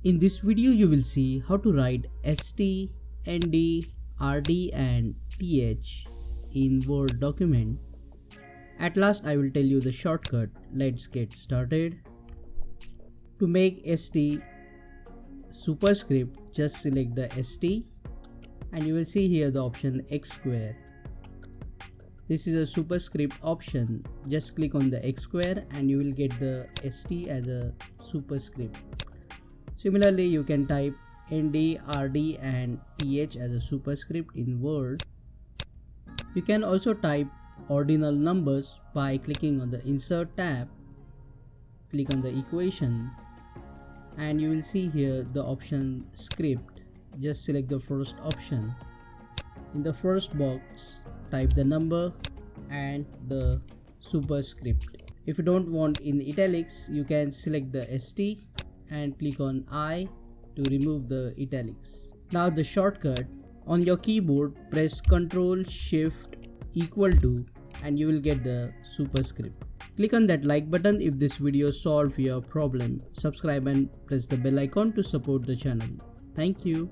In this video you will see how to write ST, ND, RD and TH in Word document. At last I will tell you the shortcut. Let's get started. To make ST superscript, just select the ST and you will see here the option X square. This is a superscript option. Just click on the X square and you will get the ST as a superscript. Similarly, you can type ND, RD and TH as a superscript in Word. You can also type ordinal numbers by clicking on the Insert tab. Click on the equation and you will see here the option script. Just select the first option. In the first box, type the number and the superscript. If you don't want in italics, you can select the ST and click on I to remove the italics. Now the shortcut, on your keyboard press CTRL Shift equal to and you will get the superscript. Click on that like button if this video solved your problem. Subscribe and press the bell icon to support the channel. Thank you.